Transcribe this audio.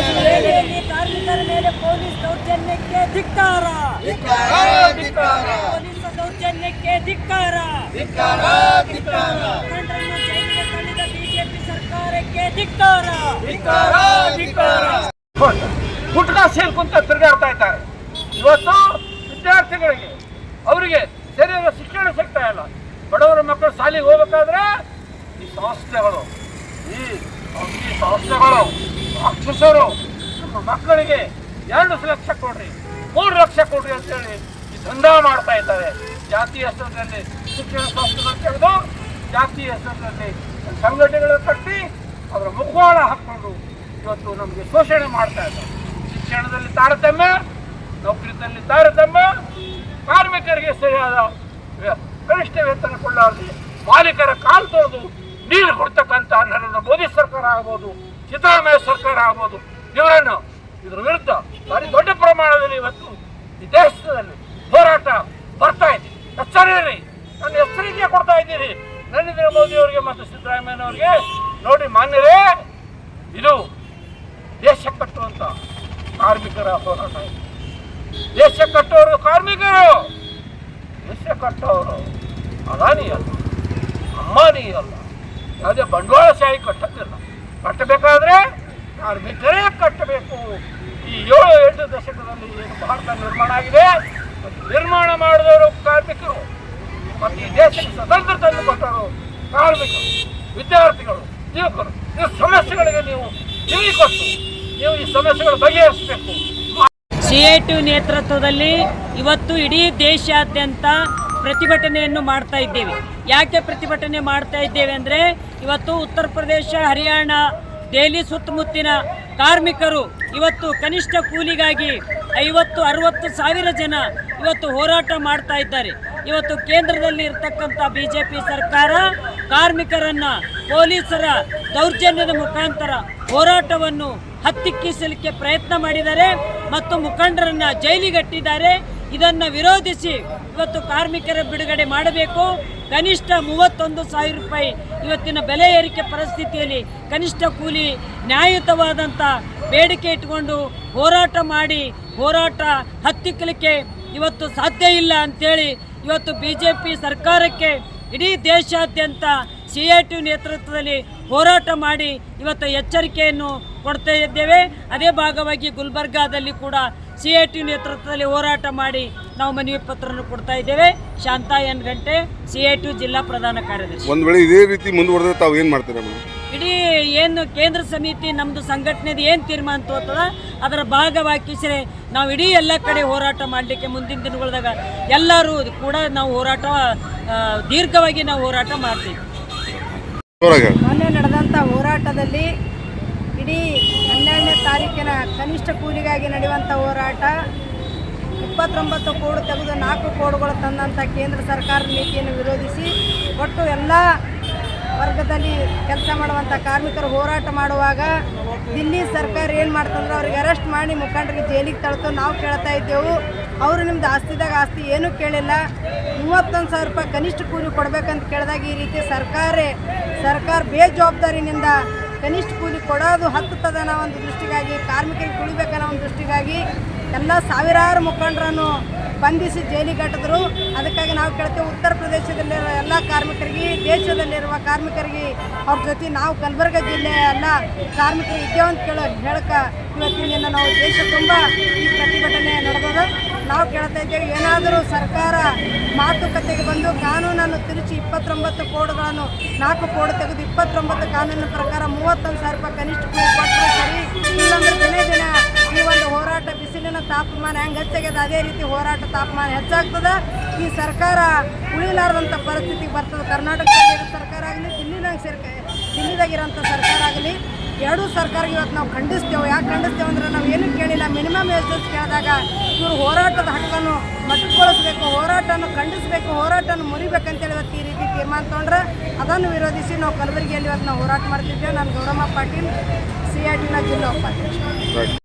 ಕಾರ್ಮಿಕರ ಮೇಲೆ ಪೊಲೀಸ್ ದೌರ್ಜನ್ಯಕ್ಕೆ ಧಿಕ್ಕಾರ, ಪೊಲೀಸ್ ದೌರ್ಜನ್ಯಕ್ಕೆ ಧಿಕ್ಕಾರ, ಮುಖಂಡರನ್ನು ಜೈಲಿಗೆ ತಳ್ಳಿದ ಬಿಜೆಪಿ ಸರ್ಕಾರಕ್ಕೆ ಧಿಕ್ಕಾರ. ಪುಟ್ಟ ಸೇರ್ಕೊಂತ ತಿರುಗಾಡ್ತಾ ಇದ್ದಾರೆ. ಇವತ್ತು ವಿದ್ಯಾರ್ಥಿಗಳಿಗೆ ಅವರಿಗೆ ಸರಿಯಾದ ಶಿಕ್ಷಣ ಸಿಗ್ತಾ ಇಲ್ಲ. ಬಡವರ ಮಕ್ಕಳು ಶಾಲೆಗೆ ಹೋಗ್ಬೇಕಾದ್ರೆ ಈ ಸಂಸ್ಥೆಗಳು ರಾಕ್ಷಸರು ನಮ್ಮ ಮಕ್ಕಳಿಗೆ 2 ಲಕ್ಷ ಕೊಡ್ರಿ 3 ಲಕ್ಷ ಕೊಡ್ರಿ ಅಂತೇಳಿ ಈ ದಂಧ ಮಾಡ್ತಾ ಇದ್ದಾರೆ. ಜಾತಿ ಹೆಸರಿನಲ್ಲಿ ಶಿಕ್ಷಣ ಸಂಸ್ಥೆಗಳು ತೆಗೆದು ಜಾತಿ ಹೆಸರಿನಲ್ಲಿ ಸಂಘಟನೆಗಳು ಕಟ್ಟಿ ಅದರ ಮುಖವಾಡ ಹಾಕ್ಕೊಂಡು ಇವತ್ತು ನಮಗೆ ಶೋಷಣೆ ಮಾಡ್ತಾ ಇದ್ದಾರೆ. ಶಿಕ್ಷಣದಲ್ಲಿ ತಾರತಮ್ಯ, ನೌಕರಿಯಲ್ಲಿ ತಾರತಮ್ಯ, ಕಾರ್ಮಿಕರಿಗೆ ಸರಿಯಾದ ಕನಿಷ್ಠ ವೇತನ ಕೊಳ್ಳಾರದೆ ಮಾಲೀಕರ ಕಾಲು ತೊಳೆದು ನೀರು ಕೊಡ್ತಕ್ಕಂಥ ನರೇಂದ್ರ ಮೋದಿ ಸರ್ಕಾರ ಆಗ್ಬೋದು, ಸಿದ್ದರಾಮಯ್ಯ ಸರ್ಕಾರ ಆಗ್ಬೋದು, ಇವರನ್ನು ಇದರ ವಿರುದ್ಧ ಭಾರಿ ದೊಡ್ಡ ಪ್ರಮಾಣದಲ್ಲಿ ಇವತ್ತು ಈ ದೇಶದಲ್ಲಿ ಹೋರಾಟ ಬರ್ತಾ ಇದೆ. ಎಚ್ಚರಿರಿ, ನಾನು ಎಚ್ಚರಿಕೆ ಕೊಡ್ತಾ ಇದ್ದೀನಿ ನರೇಂದ್ರ ಮೋದಿ ಅವರಿಗೆ ಮತ್ತು ಸಿದ್ದರಾಮಯ್ಯನವರಿಗೆ. ನೋಡಿ ಮಾನ್ಯರೇ, ಇದು ದೇಶ ಕಟ್ಟುವಂತ ಕಾರ್ಮಿಕರ ಹೋರಾಟ ಇದೆ. ದೇಶ ಕಟ್ಟೋರು ಕಾರ್ಮಿಕರು, ದೇಶ ಕಟ್ಟೋರು ಅದಾನಿ ಅಲ್ಲ, ಅಂಬಾನಿ ಅಲ್ಲ, ಯಾವುದೇ ಬಂಡವಾಳಶಾಹಿ ಕಟ್ಟಕ್ಕಿಲ್ಲ. ಕಟ್ಟಬೇಕಾದ್ರೆ ಕಾರ್ಮಿಕರೇ ಕಟ್ಟಬೇಕು. ಈ 7-8 ದಶಕದಲ್ಲಿ ಏನು ಭಾರತ ನಿರ್ಮಾಣ ಆಗಿದೆ, ನಿರ್ಮಾಣ ಮಾಡಿದವರು ಕಾರ್ಮಿಕರು, ಮತ್ತು ಈ ದೇಶಕ್ಕೆ ಸ್ವತಂತ್ರ ತಂದು ಕೊಟ್ಟವರು ಕಾರ್ಮಿಕರು, ವಿದ್ಯಾರ್ಥಿಗಳು, ಯುವಕರು. ಈ ಸಮಸ್ಯೆಗಳಿಗೆ ನೀವು ಕಿವಿ ಕೊಟ್ಟು ನೀವು ಈ ಸಮಸ್ಯೆಗಳು ಬಗೆಹರಿಸಬೇಕು. CITU ನೇತೃತ್ವದಲ್ಲಿ ಇವತ್ತು ಇಡೀ ದೇಶಾದ್ಯಂತ ಪ್ರತಿಭಟನೆಯನ್ನು ಮಾಡ್ತಾ ಇದ್ದೇವೆ. ಯಾಕೆ ಪ್ರತಿಭಟನೆ ಮಾಡ್ತಾ ಇದ್ದೇವೆ ಅಂದರೆ, ಇವತ್ತು ಉತ್ತರ ಪ್ರದೇಶ, ಹರಿಯಾಣ, ದೆಹಲಿ ಸುತ್ತಮುತ್ತಿನ ಕಾರ್ಮಿಕರು ಇವತ್ತು ಕನಿಷ್ಠ ಕೂಲಿಗಾಗಿ 50-60 ಸಾವಿರ ಜನ ಇವತ್ತು ಹೋರಾಟ ಮಾಡ್ತಾ ಇದ್ದಾರೆ. ಇವತ್ತು ಕೇಂದ್ರದಲ್ಲಿ ಇರ್ತಕ್ಕಂಥ ಬಿಜೆಪಿ ಸರ್ಕಾರ ಕಾರ್ಮಿಕರನ್ನು ಪೊಲೀಸರ ದೌರ್ಜನ್ಯದ ಮುಖಾಂತರ ಹೋರಾಟವನ್ನು ಹತ್ತಿಕ್ಕಿಸಲಿಕ್ಕೆ ಪ್ರಯತ್ನ ಮಾಡಿದ್ದಾರೆ ಮತ್ತು ಮುಖಂಡರನ್ನು ಜೈಲಿಗಟ್ಟಿದ್ದಾರೆ. ಇದನ್ನು ವಿರೋಧಿಸಿ ಇವತ್ತು ಕಾರ್ಮಿಕರ ಬಿಡುಗಡೆ ಮಾಡಬೇಕು. ಕನಿಷ್ಠ 31,000 ರೂಪಾಯಿ ಇವತ್ತಿನ ಬೆಲೆ ಏರಿಕೆ ಪರಿಸ್ಥಿತಿಯಲ್ಲಿ ಕನಿಷ್ಠ ಕೂಲಿ ನ್ಯಾಯಯುತವಾದಂಥ ಬೇಡಿಕೆ ಇಟ್ಟುಕೊಂಡು ಹೋರಾಟ ಮಾಡಿ ಹೋರಾಟ ಹತ್ತಿಕ್ಕಲಿಕ್ಕೆ ಇವತ್ತು ಸಾಧ್ಯ ಇಲ್ಲ ಅಂಥೇಳಿ ಇವತ್ತು ಬಿಜೆಪಿ ಸರ್ಕಾರಕ್ಕೆ ಇಡೀ ದೇಶಾದ್ಯಂತ CITU ನೇತೃತ್ವದಲ್ಲಿ ಹೋರಾಟ ಮಾಡಿ ಇವತ್ತು ಎಚ್ಚರಿಕೆಯನ್ನು ಕೊಡ್ತಾ ಇದ್ದೇವೆ. ಅದೇ ಭಾಗವಾಗಿ ಗುಲ್ಬರ್ಗಾದಲ್ಲಿ ಕೂಡ CITU ನೇತೃತ್ವದಲ್ಲಿ ಹೋರಾಟ ಮಾಡಿ ನಾವು ಮನವಿ ಪತ್ರವನ್ನು ಕೊಡ್ತಾ ಇದ್ದೇವೆ. ಶಾಂತಾ ಎನ್ ಗಂಟೆ, CITU ಜಿಲ್ಲಾ ಪ್ರಧಾನ ಕಾರ್ಯದರ್ಶಿ. ಒಂದು ವೇಳೆ ಇದೇ ರೀತಿ ಮುಂದುವರೆದ್ರೆ ತಾವು ಏನು ಮಾಡ್ತೀರಾ? ಇಡೀ ಏನು ಕೇಂದ್ರ ಸಮಿತಿ ನಮ್ಮದು ಸಂಘಟನೆದು ಏನು ತೀರ್ಮಾನ ತೋರ್ತದ ಅದರ ಭಾಗವಾಗಿ ನಾವು ಇಡೀ ಎಲ್ಲ ಕಡೆ ಹೋರಾಟ ಮಾಡಲಿಕ್ಕೆ ಮುಂದಿನ ದಿನಗಳದಾಗ ಎಲ್ಲರೂ ಕೂಡ ನಾವು ಹೋರಾಟ ದೀರ್ಘವಾಗಿ ನಾವು ಹೋರಾಟ ಮಾಡ್ತೀವಿ. ಮೊನ್ನೆ ನಡೆದಂಥ ಹೋರಾಟದಲ್ಲಿ ಇಡೀ 12ನೇ ತಾರೀಕಿನ ಕನಿಷ್ಠ ಕೂಲಿಗಾಗಿ ನಡೆಯುವಂಥ ಹೋರಾಟ 29 ಕೋಡು ತೆಗೆದು 4 ಕೋಡುಗಳು ತಂದಂಥ ಕೇಂದ್ರ ಸರ್ಕಾರದ ನೀತಿಯನ್ನು ವಿರೋಧಿಸಿ ಒಟ್ಟು ಎಲ್ಲ ವರ್ಗದಲ್ಲಿ ಕೆಲಸ ಮಾಡುವಂಥ ಕಾರ್ಮಿಕರು ಹೋರಾಟ ಮಾಡುವಾಗ ದಿಲ್ಲಿ ಸರ್ಕಾರ ಏನು ಮಾಡ್ತಂದ್ರೆ ಅವ್ರಿಗೆ ಅರೆಸ್ಟ್ ಮಾಡಿ ಮುಖಂಡರಿಗೆ ಜೈಲಿಗೆ ತಳ್ತು ನಾವು ಕೇಳ್ತಾ ಇದ್ದೆವು. ಅವರು ನಿಮ್ದು ಆಸ್ತಿದಾಗ ಆಸ್ತಿ ಏನೂ ಕೇಳಿಲ್ಲ, 31,000 ರೂಪಾಯಿ ಕನಿಷ್ಠ ಕೂಲಿ ಕೊಡಬೇಕಂತ ಕೇಳಿದಾಗ ಈ ರೀತಿ ಸರ್ಕಾರ ಬೇಜವಾಬ್ದಾರಿನಿಂದ ಕನಿಷ್ಠ ಕೂಲಿ ಕೊಡೋದು ಹತ್ತುತ್ತದನ್ನೋ ಒಂದು ದೃಷ್ಟಿಗಾಗಿ, ಕಾರ್ಮಿಕರಿಗೆ ತುಳಿಬೇಕನ್ನೋ ಒಂದು ದೃಷ್ಟಿಗಾಗಿ ಎಲ್ಲ ಸಾವಿರಾರು ಮುಖಂಡರನ್ನು ಬಂಧಿಸಿ ಜೈಲಿಗೆ ಹಾಕಿದ್ರು. ಅದಕ್ಕಾಗಿ ನಾವು ಕೇಳ್ತೇವೆ, ಉತ್ತರ ಪ್ರದೇಶದಲ್ಲಿರುವ ಎಲ್ಲ ಕಾರ್ಮಿಕರಿಗೆ, ದೇಶದಲ್ಲಿರುವ ಕಾರ್ಮಿಕರಿಗೆ ಅವ್ರ ಜೊತೆ ನಾವು ಕಲಬುರಗಿ ಜಿಲ್ಲೆಯ ಎಲ್ಲ ಕಾರ್ಮಿಕರಿಗೆ ಇದ್ದೇವೆ ಅಂತ ಹೇಳಕ್ಕೆ ಇವತ್ತಿನ ನಾವು ದೇಶ ತುಂಬ ಈ ಪ್ರತಿಭಟನೆ ನಡೆದದ. ನಾವು ಕೇಳ್ತಾ ಇದ್ದೇವೆ, ಏನಾದರೂ ಸರ್ಕಾರ ಮಾತುಕತೆಗೆ ಬಂದು ಕಾನೂನನ್ನು ತಿರುಚಿ 29 ಕೋಡುಗಳನ್ನು 4 ಕೋಡು ತೆಗೆದು 29 ಕಾನೂನಿನ ಪ್ರಕಾರ 31,000 ರೂಪಾಯಿ ಕನಿಷ್ಠ ಕೂಲಿ ಕೊಟ್ಟರೆ ಸರಿ. ಇಲ್ಲಾಂದ್ರೆ ದಿನ ಈ ಒಂದು ಹೋರಾಟ ಬಿಸಿಲಿನ ತಾಪಮಾನ ಹೆಂಗೆ ಹೆಚ್ಚಾಗ್ಯದ ಅದೇ ರೀತಿ ಹೋರಾಟ ತಾಪಮಾನ ಹೆಚ್ಚಾಗ್ತದೆ. ಈ ಸರ್ಕಾರ ಉಳಿಲಾರದಂಥ ಪರಿಸ್ಥಿತಿಗೆ ಬರ್ತದೆ. ಕರ್ನಾಟಕದಲ್ಲಿರೋ ಸರ್ಕಾರ ಆಗಲಿ, ದಿಲ್ಲಿದಾಗಿರೋಂಥ ಸರ್ಕಾರ ಆಗಲಿ, ಎರಡೂ ಸರ್ಕಾರಕ್ಕೆ ಇವತ್ತು ನಾವು ಖಂಡಿಸ್ತೇವೆ. ಯಾಕೆ ಖಂಡಿಸ್ತೇವೆ ಅಂದರೆ ನಾವು ಏನೂ ಕೇಳಿಲ್ಲ. ಮಿನಿಮಮ್ ವೇಜಸ್ ಕೇಳಿದಾಗ ಇವರು ಹೋರಾಟದ ಹಕ್ಕನ್ನು ಮಟ್ಟುಗೊಳಿಸಬೇಕು, ಹೋರಾಟವನ್ನು ಖಂಡಿಸಬೇಕು, ಹೋರಾಟವನ್ನು ಮುರಿಬೇಕಂತೇಳಿ ಇವತ್ತು ಈ ರೀತಿ ತೀರ್ಮಾನ ತೊಗೊಂಡ್ರೆ ಅದನ್ನು ವಿರೋಧಿಸಿ ನಾವು ಕಲಬುರಗಿಯಲ್ಲಿ ಇವತ್ತು ನಾವು ಹೋರಾಟ ಮಾಡ್ತಿದ್ದೇವೆ. ನಾನು ಗೌರಮ್ಮ ಪಾಟೀಲ್, CITUನ ಜಿಲ್ಲಾ ಉಪಾಧ್ಯಕ್ಷ.